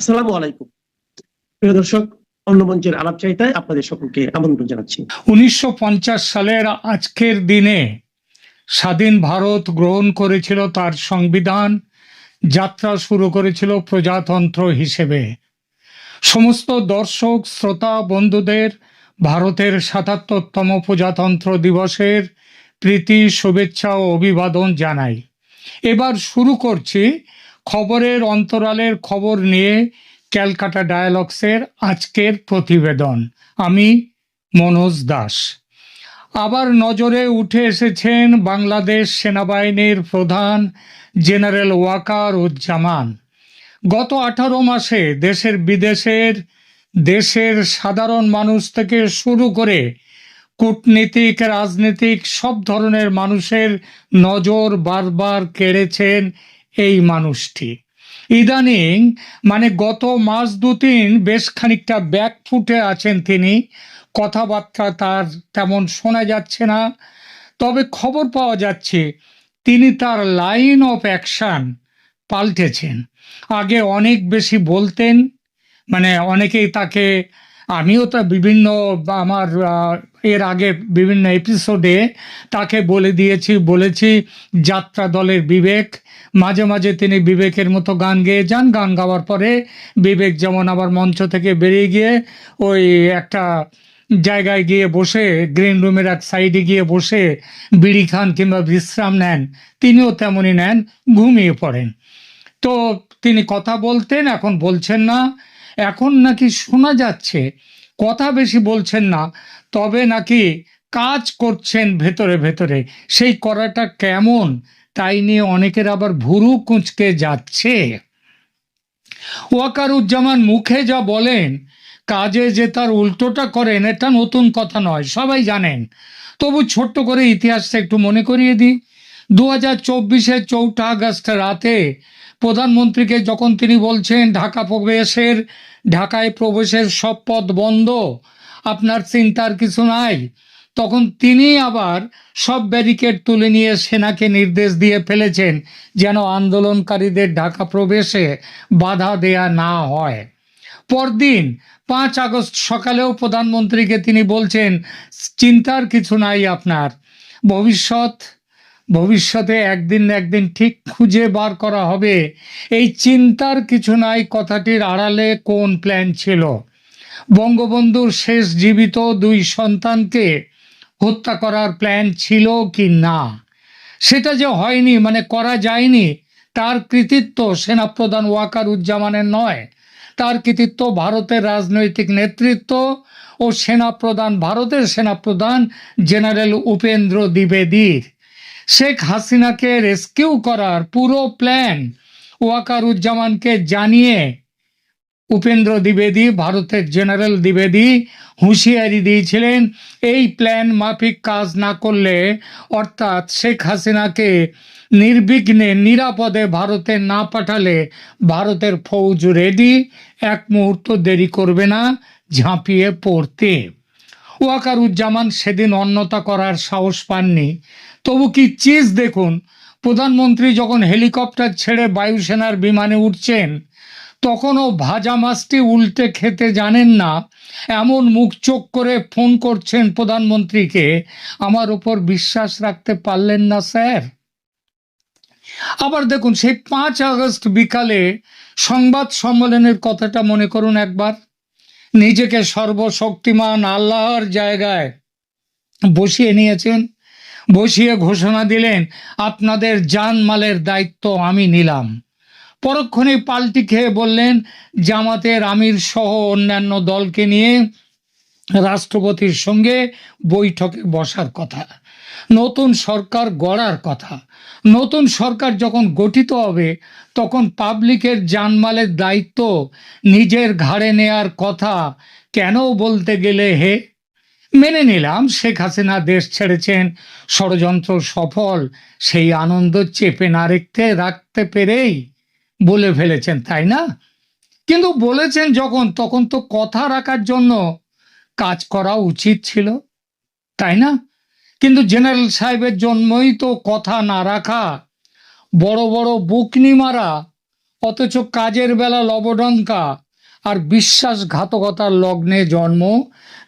আসসালামু আলাইকুম প্রিয় দর্শক, অন্য মঞ্চের আলাপচারিতায় আপনাদের সকলকে আমন্ত্রণ জানাচ্ছি। 1950 সালের আজকের দিনে স্বাধীন ভারত গ্রহণ করেছিল তার সংবিধান, যাত্রা শুরু করেছিল প্রজাতন্ত্র হিসেবে। সমস্ত দর্শক শ্রোতা বন্ধুদের ভারতের ৭৭তম প্রজাতন্ত্র দিবসের প্রীতি, শুভেচ্ছা ও অভিবাদন জানাই। এবার শুরু করছি খবরের অন্তরালের খবর নিয়ে ক্যালকাটা ডায়ালগসের আজকের প্রতিবেদন। আমি মনোজ দাস। আবার নজরে উঠে এসেছেন বাংলাদেশ সেনাবাহিনীর প্রধান জেনারেল ওয়াকার উজ্জামান। গত 18 মাসে দেশের বিদেশের, দেশের সাধারণ মানুষ থেকে শুরু করে কূটনীতিক, রাজনীতিক সব ধরনের মানুষের নজর বারবার কেড়েছেন এই মানুষটি। ইদানিং গত মাস দুতিন বেশ খানিকটা ব্যাকফুটে আছেন তিনি। কথাবার্তা তার তেমন শোনা যাচ্ছে না, তবে খবর পাওয়া যাচ্ছে তিনি তার লাইন অফ অ্যাকশন পাল্টেছেন। আগে অনেক বেশি বলতেন, অনেকেই তাকে, আমিও তা বিভিন্ন আমার এর আগে বিভিন্ন এপিসোডে তাকে বলেছি যাত্রা দলের বিবেক। মাঝে মাঝে তিনি বিবেকের মতো গান গেয়ে যান, গান গাওয়ার পরে বিবেক যেমন আবার মঞ্চ থেকে বেরিয়ে গিয়ে ওই একটা জায়গায় গিয়ে বসে, গ্রিন রুমের এক সাইডে গিয়ে বসে বিড়ি খান কিংবা বিশ্রাম নেন, তিনিও তেমনই নেন, ঘুমিয়ে পড়েন। তো তিনি কথা বলতেন, এখন বলছেন না। এখন নাকি শোনা যাচ্ছে কথা বেশি বলছেন না, তবে নাকি কাজ করছেন ভেতরে ভেতরে। সেই করাটা কেমন, তাই নিয়ে অনেকের আবার ভুরু কুঁচকে যাচ্ছে। ওয়াকারুজ্জামান মুখে যা বলেন, কাজে যে তার উল্টোটা করেন, এটা নতুন কথা নয়, সবাই জানেন। তবু ছোট্ট করে ইতিহাসটা একটু মনে করিয়ে দিই। 2024-এর 4 আগস্ট রাতে প্রধানমন্ত্রীকে যখন তিনি বলছেন ঢাকায় প্রবেশের সব পথ বন্ধ, আপনার চিন্তার কিছু নাই, তখন তিনি আবার সব ব্যারিকেড তুলে নিয়ে সেনাকে নির্দেশ দিয়ে ফেলেছেন যেন আন্দোলনকারীদের ঢাকা প্রবেশে বাধা দেয়া না হয়। পরদিন 5 আগস্ট সকালেও প্রধানমন্ত্রীকে তিনি বলছেন চিন্তার কিছু নাই আপনার, ভবিষ্যতে একদিন না একদিন ঠিক খুঁজে বার করা হবে। এই চিন্তার কিছু নাই কথাটির আড়ালে কোন প্ল্যান ছিল? বঙ্গবন্ধুর শেষ জীবিত 2 সন্তানকে হত্যা করার প্ল্যান ছিল কি না? সেটা যে হয়নি, করা যায়নি, তার কৃতিত্ব সেনাপ্রধান ওয়াকারুজ্জামানের নয়, তার কৃতিত্ব ভারতের রাজনৈতিক নেতৃত্ব ও ভারতের সেনাপ্রধান জেনারেল উপেন্দ্র দ্বিবেদীর। শেখ হাসিনাকে রেস্কিউ করার পুরো প্ল্যান ওয়াকারুজ্জামানকে জানিয়ে উপেন্দ্র দ্বিবেদী, ভারতের জেনারেল দ্বিবেদী হুঁশিয়ারি দিয়েছিলেন, এই প্ল্যান মাফিক কাজ না করলে, অর্থাৎ শেখ হাসিনাকে নির্বিঘ্নে নিরাপদে ভারতে না পাঠালে ভারতের ফৌজ রেডি, এক মুহূর্ত দেরি করবে না ঝাঁপিয়ে পড়তে। ওয়াকারুজ্জামান সেদিন অন্যতা করার সাহস পাননি। তবু কি চিজ দেখুন, প্রধানমন্ত্রী যখন হেলিকপ্টার ছেড়ে বায়ুসেনার বিমানে উঠছেন, তখনও ভাজা মাছটি উল্টে খেতে জানেন না, এমন মুখ চোখ করে ফোন করছেন প্রধানমন্ত্রীকে, আমার উপর বিশ্বাস রাখতে পারলেন না স্যার? আবার দেখুন, সেই 5 আগস্ট বিকালে সংবাদ সম্মেলনের কথাটা মনে করুন একবার। নিজেকে সর্বশক্তিমান আল্লাহর জায়গায় বসিয়ে নিয়েছেন, বসিয়ে ঘোষণা দিলেন, আপনাদের জানমালের দায়িত্ব আমি নিলাম। পরক্ষণে পাল্টি খেয়ে বললেন, জামাতের আমির সহ অন্যান্য দলকে নিয়ে রাষ্ট্রপতির সঙ্গে বৈঠকে বসার কথা, নতুন সরকার গড়ার কথা। নতুন সরকার যখন গঠিত হবে, তখন পাবলিকের জানমালের দায়িত্ব নিজের ঘাড়ে নেয়ার কথা কেন বলতে গেলে হে? মেনে নিলাম শেখ হাসিনা দেশ ছেড়েছেন, ষড়যন্ত্র সফল, সেই আনন্দ চেপে না রাখতে পেরেই বলে ফেলেছেন, তাই না? কিন্তু বলেছেন যখন, তখন তো কথা রাখার জন্য কাজ করা উচিত ছিল, তাই না? কিন্তু জেনারেল সাহেবের জন্যই তো কথা না রাখা, বড় বড় বুকনি মারা, অথচ কাজের বেলা লবডঙ্কা আর বিশ্বাসঘাতকতার লগ্নে জন্ম।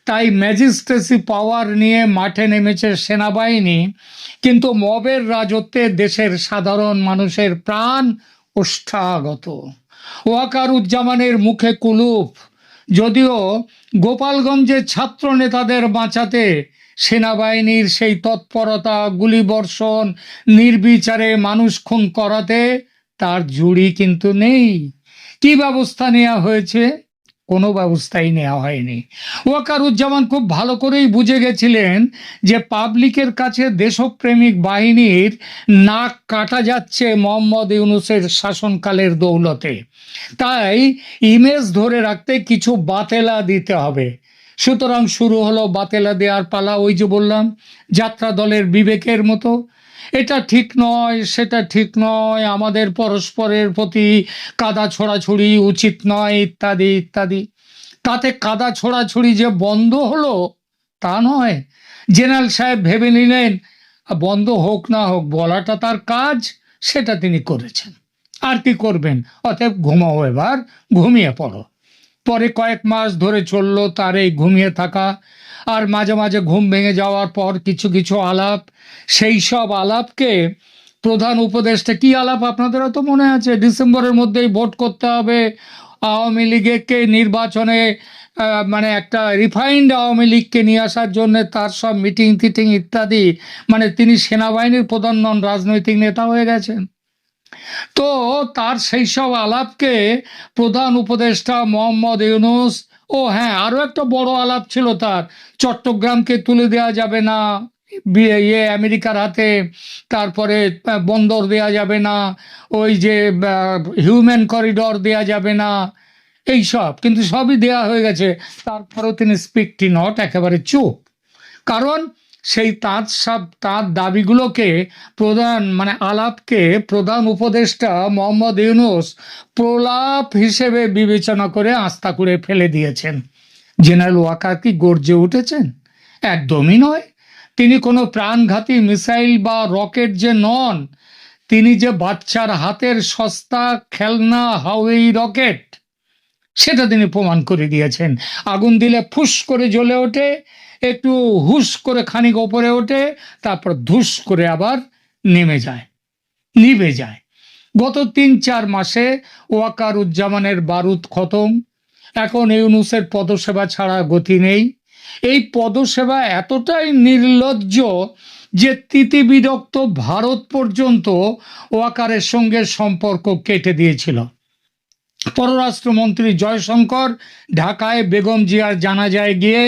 তাই ম্যাজিস্ট্রেসি পাওয়ার নিয়ে মাঠে নেমেছে সেনাবাহিনী, কিন্তু মবের রাজত্বে দেশের সাধারণ মানুষের প্রাণ ওষ্ঠাগত। ওয়াকারুজ্জামানের মুখে কুলুপ, যদিও গোপালগঞ্জের ছাত্র নেতাদের বাঁচাতে সেনাবাহিনীর সেই তৎপরতা, গুলিবর্ষণ, নির্বিচারে মানুষ খুন করাতে তার জুড়ি কিন্তু নেই। কি ব্যবস্থা নেওয়া হয়েছে? কোনো ব্যবস্থাই নেওয়া হয়নি। ওয়াকারুজ্জামান খুব ভালো করেই বুঝে গেছিলেন যে পাবলিকের কাছে দেশপ্রেমিক বাহিনীর নাক কাটা যাচ্ছে মোহাম্মদ ইউনূসের শাসনকালের দৌলতে। তাই ইমেজ ধরে রাখতে কিছু বাতেলা দিতে হবে। সুতরাং শুরু হলো বাতেলা দেওয়ার পালা। ওই যে বললাম, যাত্রা দলের বিবেকের মতো, এটা ঠিক নয়, সেটা ঠিক নয়, আমাদের পরস্পরের প্রতি কাদা ছোড়াছুড়ি উচিত নয়, ইত্যাদি ইত্যাদি। তাতে কাদা ছোড়াছুড়ি যে বন্ধ হলো তা নয়। জেনারেল সাহেব ভেবে নিলেন বন্ধ হোক না হোক, বলাটা তার কাজ, সেটা তিনি করেছেন। আর কি করবেন? অতএব ঘুমাও, এবার ঘুমিয়ে পড়ো। পরে কয়েক মাস ধরে চলল তার এই ঘুমিয়ে থাকা, আর মাঝে মাঝে ঘুম ভেঙে যাওয়ার পর কিছু কিছু আলাপ। সেই সব আলাপকে প্রধান উপদেষ্টা, কি আলাপ আপনাদেরও তো মনে আছে, ডিসেম্বরের মধ্যেই ভোট করতে হবে, আওয়ামী লীগকে নির্বাচনে মানে একটা রিফাইন্ড আওয়ামী লীগকে নিয়ে আসার জন্য তার সব মিটিং টিটিং ইত্যাদি। মানে তিনি সেনাবাহিনীর প্রধান নন, রাজনৈতিক নেতা হয়ে গেছেন। তো তার সেই সব আলাপকে প্রধান উপদেষ্টা মোহাম্মদ ইউনূস, ও হ্যাঁ, আরো একটা বড় আলাপ ছিল তার, চট্টগ্রামকে তুলে দেওয়া যাবে না আমেরিকার হাতে, তারপরে বন্দর দেয়া যাবে না, ওই যে হিউম্যান করিডর দেয়া যাবে না, এই সব কিন্তু সবই দেয়া হয়ে গেছে। তারপরেও তিনি স্পিকটি নট, একেবারে চুপ। কারণ সেই তার দাবিগুলোকে মানে আলাপকে প্রধান উপদেষ্টা মোহাম্মদ ইউনূস প্রলাপ হিসেবে বিবেচনা করে আস্থা করে ফেলে দিয়েছেন। জেনারেল ওয়াকার কি গর্জে উঠেছেন? একদমই নয়। তিনি কোনো প্রাণঘাতী মিসাইল বা রকেট যে নন, তিনি যে বাচ্চার হাতের সস্তা খেলনা হাওয়াই রকেট, সেটা তিনি প্রমাণ করে দিয়েছেন। আগুন দিলে ফুস করে জ্বলে ওঠে, একটু হুস করে খানিক ওপরে ওঠে, তারপর ধুস করে আবার নিভে যায়। গত ৩-৪ মাসে ওয়াকারুজ্জামানের বারুদ খতম। এখন ইউনূসের পদসেবা ছাড়া গতি নেই। এই পদসেবা এতটাই নির্লজ্জ যে তিতিবিরক্ত ভারত পর্যন্ত ওয়াকারের সঙ্গে সম্পর্ক কেটে দিয়েছিল। পররাষ্ট্রমন্ত্রী জয়শঙ্কর ঢাকায় বেগম জিয়ার জানাজায় গিয়ে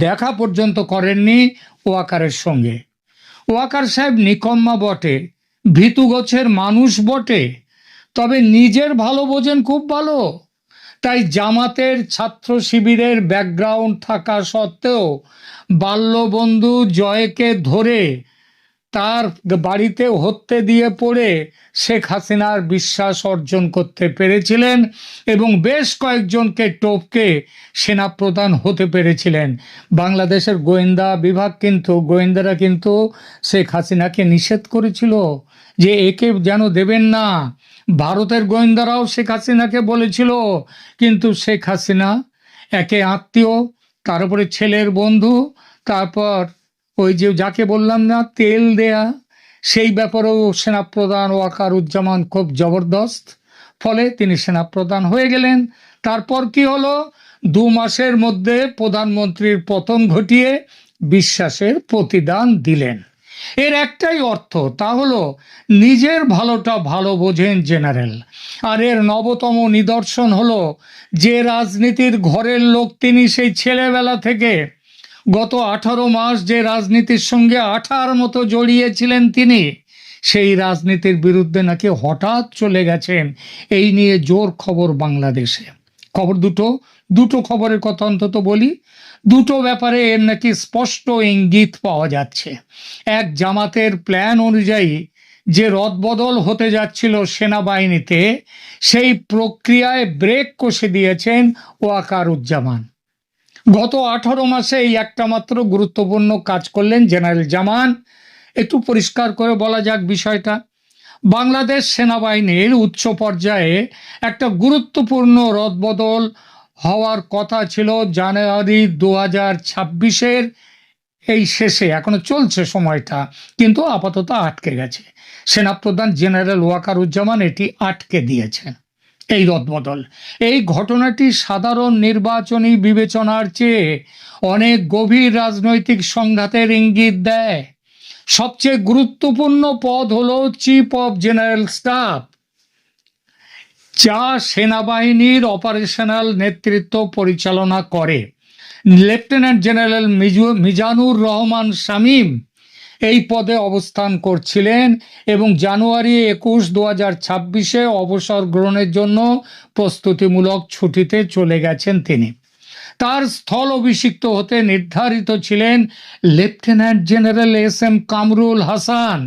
দেখা পর্যন্ত করেননি ওয়াকারের সঙ্গে। ওয়াকার সাহেব নিকম্মা বটে, ভীতু গোছের মানুষ বটে, তবে নিজের ভালো বোঝেন খুব ভালো। তাই জামাতের ছাত্র শিবিরের ব্যাকগ্রাউন্ড থাকা সত্ত্বেও বাল্যবন্ধু জয়কে ধরে তার বাড়িতে হত্যে দিয়ে পড়ে শেখ হাসিনার বিশ্বাস অর্জন করতে পেরেছিলেন এবং বেশ কয়েকজনকে টপকে সেনাপ্রধান হতে পেরেছিলেন। বাংলাদেশের গোয়েন্দারা কিন্তু শেখ হাসিনাকে নিষেধ করেছিল যে একে যেন দেবেন না। ভারতের গোয়েন্দারাও শেখ হাসিনাকে বলেছিল, কিন্তু শেখ হাসিনা একে আত্মীয়, তার উপরে ছেলের বন্ধু, তারপর ওই যে যাকে বললাম না তেল দেয়া, সেই ব্যাপারেও সেনাপ্রধান ওয়াকারুজ্জামান খুব জবরদস্ত। ফলে তিনি সেনাপ্রধান হয়ে গেলেন। তারপর কি হলো? 2 মাসের মধ্যে প্রধানমন্ত্রীর পতন ঘটিয়ে বিশ্বাসের প্রতিদান দিলেন। এর একটাই অর্থ, তা হলো নিজের ভালোটা ভালো বোঝেন জেনারেল। আর এর নবতম নিদর্শন হলো যে রাজনীতির ঘরের লোক তিনি সেই ছেলেবেলা থেকে গত 18 মাস যে রাজনীতির সঙ্গে আঠার মতো জড়িয়েছিলেন, তিনি সেই রাজনীতির বিরুদ্ধে নাকি হঠাৎ চলে গেছেন। এই নিয়ে জোর খবর বাংলাদেশে। খবর দুটো খবরের কথা অন্তত বলি। দুটো ব্যাপারে এর নাকি স্পষ্ট ইঙ্গিত পাওয়া যাচ্ছে। এক, জামাতের প্ল্যান অনুযায়ী যে রদবদল হতে যাচ্ছিল সেনাবাহিনীতে, সেই প্রক্রিয়ায় ব্রেক কষে দিয়েছেন ওয়াকারুজ্জামান। গত 18 মাসে এই একটা মাত্র গুরুত্বপূর্ণ কাজ করলেন জেনারেল জামান। একটু পরিষ্কার করে বলা যাক বিষয়টা। বাংলাদেশ সেনাবাহিনীর উচ্চ পর্যায়ে একটা গুরুত্বপূর্ণ রদবদল হওয়ার কথা ছিল জানুয়ারি 2026-এর এই শেষে, এখনো চলছে সময়টা, কিন্তু আপাতত আটকে গেছে। সেনাপ্রধান জেনারেল ওয়াকারুজ্জামান এটি আটকে দিয়েছেন, এই রদবদল। এই ঘটনাটি সাধারণ নির্বাচনী বিবেচনার চেয়ে অনেক গভীর রাজনৈতিক সংঘাতের ইঙ্গিত দেয়। সবচেয়ে গুরুত্বপূর্ণ পদ হলো চিফ অফ জেনারেল স্টাফ, যা সেনাবাহিনীর অপারেশনাল নেতৃত্ব পরিচালনা করে। লেফটেন্যান্ট জেনারেল মিজানুর রহমান শামীম এই পদে অবস্থান করছিলেন এবং জানুয়ারি 21, 2026-এ অবসর গ্রহণের জন্য প্রস্তুতিমূলক ছুটিতে চলে গেছেন তিনি। তার স্থল অভিষিক্ত হতে নির্ধারিত ছিলেন lieutenant general SM. Kamrul Hasan,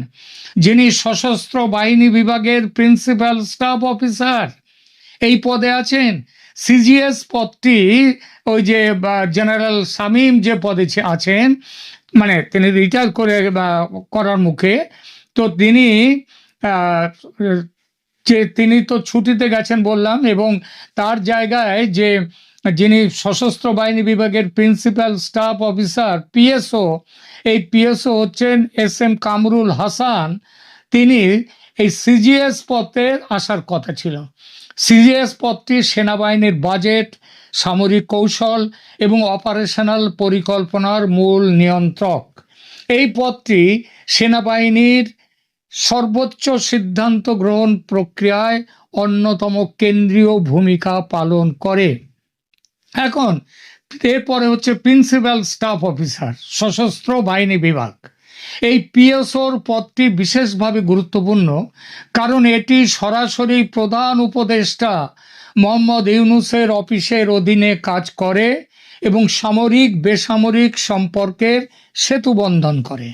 যিনি সশস্ত্র বাহিনী বিভাগের প্রিন্সিপাল স্টাফ অফিসার এই পদে আছেন। সিজিএস পদটি ওই যে জেনারেল শামীম যে পদে আছেন, মানে তিনি রিটায়ার করার মুখে, তো তিনি তো ছুটিতে গেছেন বললাম, এবং তার জায়গায় যিনি সশস্ত্র বাহিনী বিভাগের প্রিন্সিপাল স্টাফ অফিসার পিএসও, এই পিএসও হচ্ছেন এস.এম. কামরুল হাসান। তিনি এই সিজিএস পদে আসার কথা ছিল। সিজিএস পদটি সেনাবাহিনীর বাজেট, সামরিক কৌশল এবং অপারেশনাল পরিকল্পনার মূল নিয়ন্ত্রক। এই পদটি সেনাবাহিনীর সর্বোচ্চ সিদ্ধান্ত গ্রহণ প্রক্রিয়ায় অন্যতম কেন্দ্রীয় ভূমিকা পালন করে। এখন এরপরে হচ্ছে প্রিন্সিপাল স্টাফ অফিসার, সশস্ত্র বাহিনী বিভাগ। এই পিএসওর পদটি বিশেষভাবে গুরুত্বপূর্ণ, কারণ এটি সরাসরি প্রধান উপদেষ্টা মোহাম্মদ ইউনূসের অফিসের অধীনে কাজ করে এবং সামরিক বেসামরিক সম্পর্কের সেতু বন্ধন করে।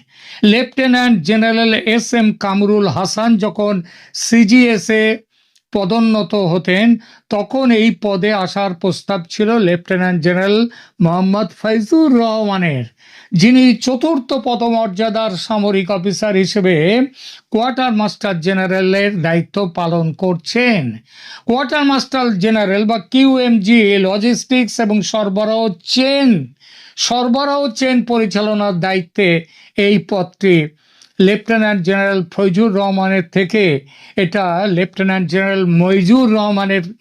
Lieutenant general SM. Kamrul Hasan যখন সিজিএসে পদোন্নত হতেন, তখন এই পদে আসার প্রস্তাব ছিল লেফটেন্যান্ট জেনারেল মোহাম্মদ ফয়জুর রহমানের, যিনি চতুর্থ পদমর্যাদার সামরিক অফিসার হিসেবে কোয়ার্টার মাস্টার জেনারেলের দায়িত্ব পালন করছেন। কোয়ার্টার মাস্টার জেনারেল বা কিউএমজি লজিস্টিক্স এবং সরবরাহ চেন পরিচালনার দায়িত্বে এই পদটি লেফটেন্যান্ট জেনারেল ফয়জুর রহমানের থেকে এটা লেফটেন্যান্ট জেনারেল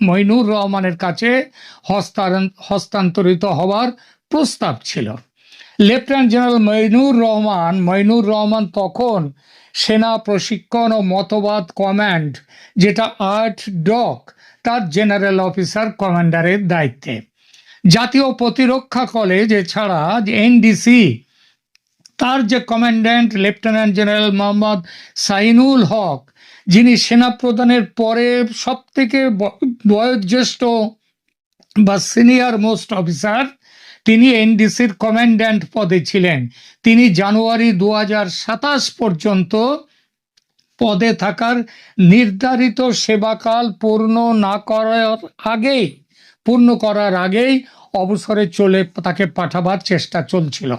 মইনুর রহমানের কাছে হস্তান্তরিত হওয়ার প্রস্তাব ছিল। লেফটেন্যান্ট জেনারেল মইনুর রহমান তখন সেনা প্রশিক্ষণ ও মতবাদ কমান্ড, যেটা 8 ডক, তার জেনারেল অফিসার কমান্ডারের দায়িত্বে। জাতীয় প্রতিরক্ষা কলেজ এছাড়া এনডিসি, তার যে commandant lieutenant general Mohammad Zainul হক, যিনি সেনাপ্রধানের পরে সবথেকে বয়োজ্যেষ্ঠ বা সিনিয়র মোস্ট অফিসার, তিনি এনডিসির কমান্ড্যান্ট পদে ছিলেন। তিনি জানুয়ারি 2027 পর্যন্ত পদে থাকার নির্ধারিত সেবাকাল পূর্ণ করার আগেই অবসরে তাকে পাঠাবার চেষ্টা চলছিল।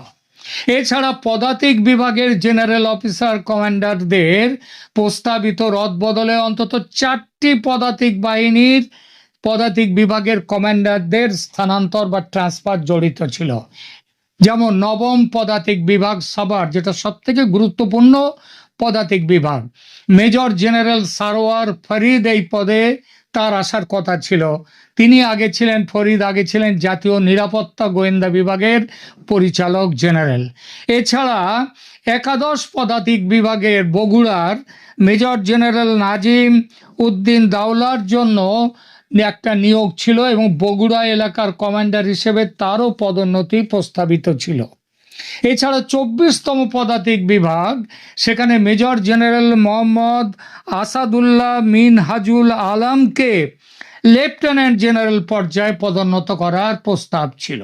এছাড়া পদাতিক বিভাগের জেনারেল অফিসার কমান্ডারদের প্রস্তাবিত রদবদলে অন্তত 4টি পদাতিক বিভাগের কমান্ডারদের স্থানান্তর বা ট্রান্সফার জড়িত ছিল। যেমন 9ম পদাতিক বিভাগ সাভার, যেটা সবথেকে গুরুত্বপূর্ণ পদাতিক বিভাগ, মেজর জেনারেল সারোয়ার ফরিদ এই পদে তার আসার কথা ছিল। ফরিদ আগে ছিলেন জাতীয় নিরাপত্তা গোয়েন্দা বিভাগের পরিচালক জেনারেল। এছাড়া 11 পদাতিক বিভাগের বগুড়ার মেজর জেনারেল নাজিম উদ্দিন দাওলার জন্য একটা নিয়োগ ছিল এবং বগুড়া এলাকার কমান্ডার হিসেবে তারও পদোন্নতি প্রস্তাবিত ছিল। এছাড়া 24তম পদাতিক বিভাগ, সেখানে মেজর জেনারেল মোহাম্মদ আসাদুল্লাহ মিনহাজুল আলমকে লেফটেন্যান্ট জেনারেল পর্যায়ে পদোন্নত করার প্রস্তাব ছিল।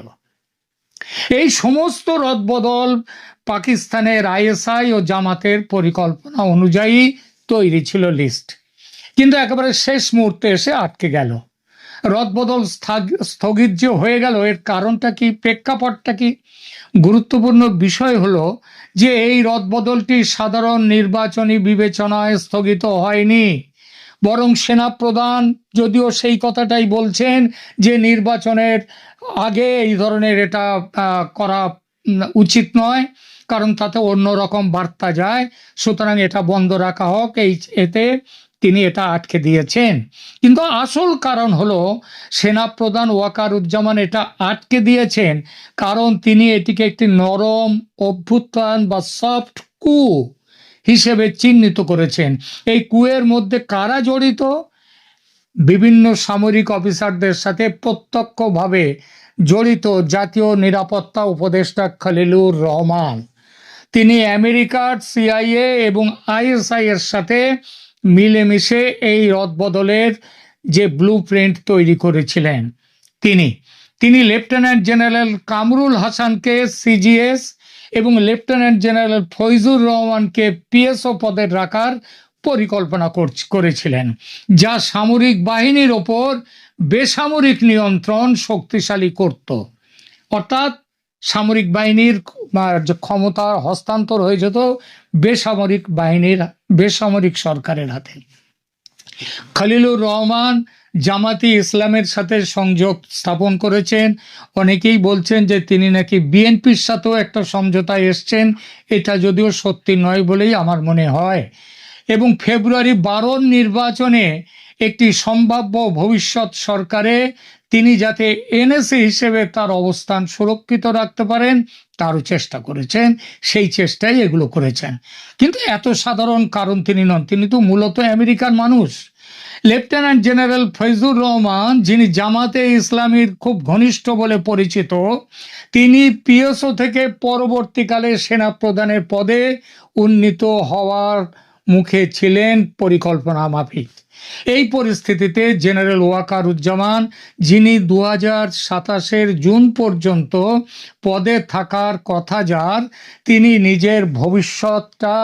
এই সমস্ত রদবদল পাকিস্তানের আইএসআই ও জামাতের পরিকল্পনা অনুযায়ী তৈরি ছিল লিস্ট, কিন্তু একেবারে শেষ মুহূর্তে এসে আটকে গেল। রদবদল স্থগিত যে হয়ে গেল, এর কারণটা কি, প্রেক্ষাপটটা কি? গুরুত্বপূর্ণ বিষয় হলো যে এই রদবদলটি সাধারণ নির্বাচনী বিবেচনায় স্থগিত হয়নি, বরং সেনাপ্রধান যদিও সেই কথাটাই বলছেন যে নির্বাচনের আগে এই ধরনের এটা করা উচিত নয়, কারণ তাতে অন্যরকম বার্তা যায়, সুতরাং এটা বন্ধ রাখা হোক, এতে তিনি এটা আটকে দিয়েছেন। কিন্তু আসল কারণ হলো সেনাপ্রধান ওয়াকারুজ্জামান এটা আটকে দিয়েছেন কারণ তিনি এটিকে একটি নরম অভ্যুত্থান বা সফট কু হিসেবে চিহ্নিত করেছেন। এই কুয়ের মধ্যে কারা জড়িত? বিভিন্ন সামরিক অফিসারদের সাথে প্রত্যক্ষভাবে জড়িত জাতীয় নিরাপত্তা উপদেষ্টা খলিলুর রহমান। তিনি আমেরিকার সিআইএ এবং আইএসআই এর সাথে মিলেমিশে এই রদবদলের যে ব্লু প্রিন্ট তৈরি করেছিলেন। তিনি লেফটেন্যান্ট জেনারেল কামরুল হাসানকে সিজিএস এবং লেফটেন্যান্ট জেনারেল ফৈজুর রহমানকে পিএসও পদে রাখার পরিকল্পনা করেছিলেন, যা সামরিক বাহিনীর ওপর বেসামরিক নিয়ন্ত্রণ শক্তিশালী করত। অর্থাৎ সামরিক বাহিনীর যে ক্ষমতা হস্তান্তর হয়ে যেত বেসামরিক সরকারের হাতে। খলিলুর রহমান জামাতি ইসলামের সাথে সংযোগ স্থাপন করেছেন। অনেকেই বলছেন যে তিনি নাকি বিএনপির সাথেও একটা সমঝোতায় এসছেন, এটা যদিও সত্যি নয় বলেই আমার মনে হয়। এবং ফেব্রুয়ারি 12 নির্বাচনে একটি সম্ভাব্য ভবিষ্যৎ সরকারে তিনি যাতে এনএসএ হিসেবে তার অবস্থান সুরক্ষিত রাখতে পারেন তারও চেষ্টা করেছেন, সেই চেষ্টাই এগুলো করেছেন। কিন্তু এত সাধারণ কারণ তিনি নন, তিনি তো মূলত আমেরিকার মানুষ। লেফটেন্যান্ট জেনারেল ফৈজুর রহমান, যিনি জামাতে ইসলামীর খুব ঘনিষ্ঠ বলে পরিচিত, তিনি পিএসও থেকে পরবর্তীকালে সেনাপ্রধানের পদে উন্নীত হওয়ার মুখে ছিলেন পরিকল্পনা মাফিক। এই পরিস্থিতিতে জেনারেল ওয়াকারুজ্জামান, যিনি 2027 জুন পর্যন্ত পদে থাকার কথা যার, তিনি নিজের ভবিষ্যৎটা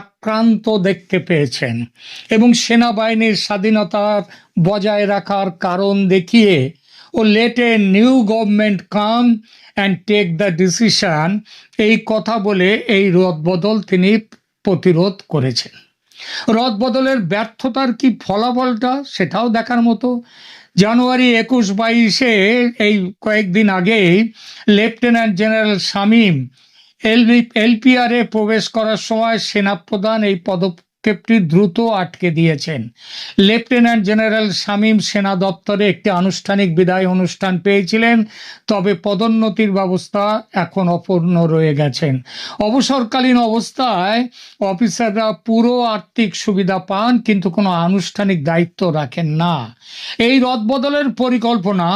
আক্রান্ত দেখতে পেয়েছেন এবং সেনাবাহিনীর স্বাধীনতার বজায় রাখার কারণ দেখিয়ে ও let a new government come and take the decision, এই কথা বলে এই রদবদল তিনি প্রতিরোধ করেছেন। রদবদলের ব্যর্থতার কি ফলাফলটা, সেটাও দেখার মতো। জানুয়ারি 21-22 এই কয়েকদিন আগেই লেফটেন্যান্ট জেনারেল শামীম এলপিআরে প্রবেশ করার সময় সেনাপ্রধান এই পদক্ষেপটি দ্রুত আটকে দিয়েছেন। লেফটেন্যান্ট জেনারেল শামীম সেনা দপ্তরে একটি আনুষ্ঠানিক বিদায় অনুষ্ঠান পেয়েছিলেন, তবে পদোন্নতির ব্যবস্থা এখন অপূর্ণ রয়ে গেছেন। অবসরকালীন অবস্থায় অফিসাররা পুরো আর্থিক সুবিধা পান কিন্তু কোনো আনুষ্ঠানিক দায়িত্ব রাখেন না। এই রদবদলের পরিকল্পনা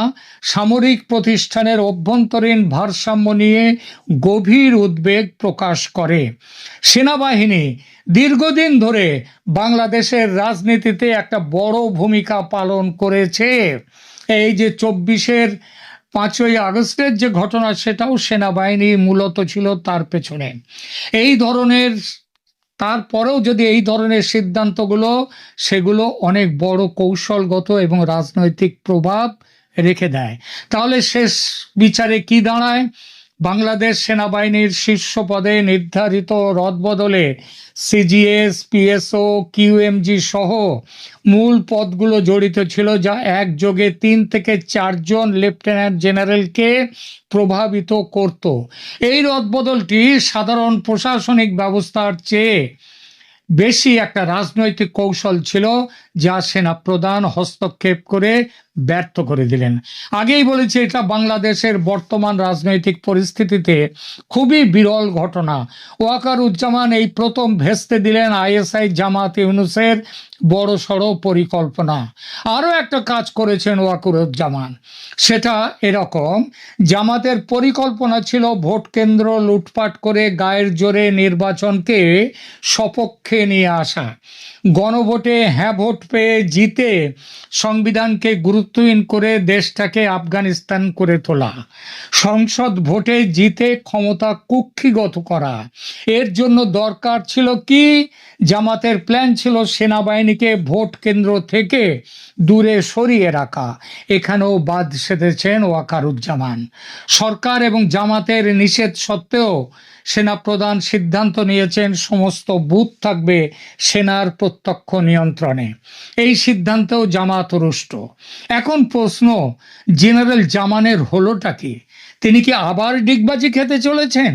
সামরিক প্রতিষ্ঠানের অভ্যন্তরীণ ভারসাম্য নিয়ে গভীর উদ্বেগ প্রকাশ করে। সেনাবাহিনী দীর্ঘদিন ধরে বাংলাদেশের রাজনীতিতে একটা বড় ভূমিকা পালন করেছে। এই যে 5ই আগস্টের যে ঘটনা, সেটাও সেনাবাহিনী মূলত ছিল তার পেছনে। তারপরেও যদি এই ধরনের সিদ্ধান্তগুলো, সেগুলো অনেক বড় কৌশলগত এবং রাজনৈতিক প্রভাব রেখে দেয়। তাহলে শেষ বিচারে কি দাঁড়ায়? বাংলাদেশ সেনাবাহিনীর শীর্ষ পদে নির্ধারিত রদবদলে সিজিএস, পিএসও, কিউএমজি সহ মূল পদগুলো জড়িত ছিল, যা একযোগে 3 থেকে 4 জন লেফটেন্যান্ট জেনারেলকে প্রভাবিত করত। এই রদবদলটি সাধারণ প্রশাসনিক ব্যবস্থার চেয়ে বেশি একটা রাজনৈতিক কৌশল ছিল, যা সেনাপ্রধান হস্তক্ষেপ করে ব্যর্থ করে দিলেন। আগেই বলেছি, এটা বাংলাদেশের বর্তমান রাজনৈতিক পরিস্থিতিতে খুবই বিরল ঘটনা। ওয়াকারুজ্জামান এই প্রথম ভেস্তে দিলেন আইএসআই জামাত ইউনূসের বড়সড় পরিকল্পনা। আরও একটা কাজ করেছেন ওয়াকারুজ্জামান, সেটা এরকম: জামাতের পরিকল্পনা ছিল ভোট কেন্দ্র লুটপাট করে গায়ের জোরে নির্বাচনকে সপক্ষে নিয়ে আসা। গণভোটে হ্যাঁ ভোট পেয়ে জিতে সংবিধানকে গুরুত্বহীন করে দেশটাকে আফগানিস্তান করে তোলা, সংসদ ভোটে জিতে ক্ষমতা কুক্ষিগত করা। এর জন্য দরকার ছিল কি? জামাতের প্ল্যান ছিল সেনাবাহিনীকে ভোট কেন্দ্র থেকে দূরে সরিয়ে রাখা। এখানেও বাদ সেধেছেন ওয়াকারুজ্জামান। সরকার এবং জামাতের নিষেধ সত্ত্বেও সেনাপ্রধান সিদ্ধান্ত নিয়েছেন সমস্ত বুথ থাকবে সেনার প্রত্যক্ষ নিয়ন্ত্রণে। এই সিদ্ধান্তেও জামাত রুষ্ট। এখন প্রশ্ন, জেনারেল জামানের হলোটা কি? তিনি কি আবার ডিগবাজি খেতে চলেছেন,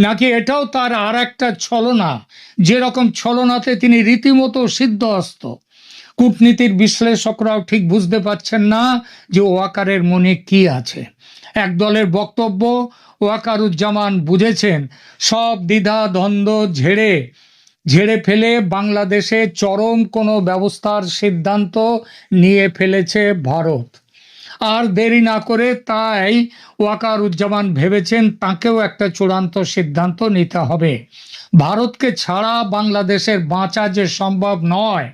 নাকি এটাও তার আর একটা ছলনা, যেরকম ছলনাতে তিনি রীতিমতো সিদ্ধহস্ত? কূটনীতির বিশ্লেষকরাও ঠিক বুঝতে পারছেন না যে ওয়াকারের মনে কি আছে। এক দলের বক্তব্য, ওয়াকারুজ্জামান বুঝেছেন সব দ্বিধা দ্বন্দ্ব ঝেড়ে ফেলে বাংলাদেশে চরম কোনো ব্যবস্থার সিদ্ধান্ত নিয়ে ফেলেছে ভারত। আর দেরি না করে তাই ওয়াকারুজ্জামান ভেবেছেন তাকেও একটা চূড়ান্ত সিদ্ধান্ত নিতে হবে। ভারতকে ছাড়া বাংলাদেশের বাঁচা যে সম্ভব নয়,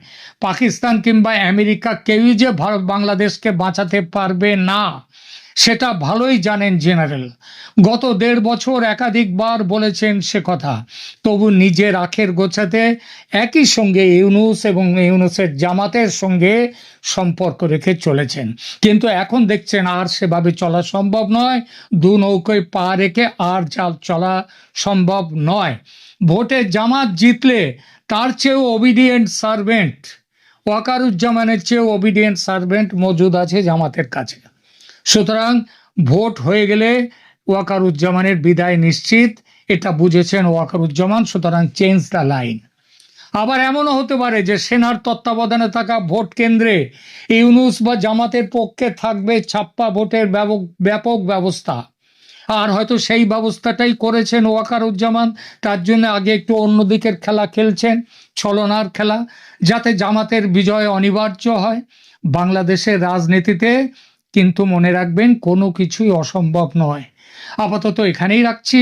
পাকিস্তান কিংবা আমেরিকা কেউই যে বাংলাদেশকে বাঁচাতে পারবে না, সেটা ভালোই জানেন জেনারেল। গত 1.5 বছর একাধিকবার বলেছেন সে কথা, তবু নিজের আখের গোছাতে একই সঙ্গে ইউনূস এবং ইউনূসের জামাতের সঙ্গে সম্পর্ক রেখে চলেছেন। কিন্তু এখন দেখছেন আর সেভাবে চলা সম্ভব নয়। দু নৌকোয় পা রেখে আর চলা সম্ভব নয়। ভোটে জামাত জিতলে তার চেয়েও ওবিডিয়েন্ট সার্ভেন্ট, ওয়াকারুজ্জামানের চেয়েও ওবিডিয়েন্ট সার্ভেন্ট মজুদ আছে জামাতের কাছে। সুতরাং ভোট হয়ে গেলে ওয়াকারুজ্জামানের বিদায় নিশ্চিত, এটা বুঝেছেন ওয়াকারুজ্জামান। সুতরাং চেঞ্জ দ্য লাইন। আবার এমনও হতে পারে যে সেনার তত্ত্বাবধানে থাকা ভোট কেন্দ্রে ইউনূস বা জামাতের পক্ষে থাকবে ছাপ্পা ভোটের ব্যাপক ব্যবস্থা। আর হয়তো সেই ব্যবস্থাটাই করেছেন ওয়াকারুজ্জামান। তার জন্য আগে একটু অন্য দিকের খেলা খেলছেন, ছলনার খেলা, যাতে জামাতের বিজয় অনিবার্য হয়। বাংলাদেশের রাজনীতিতে কিন্তু মনে রাখবেন কোনো কিছুই অসম্ভব নয়। আপাতত এখানেই রাখছি।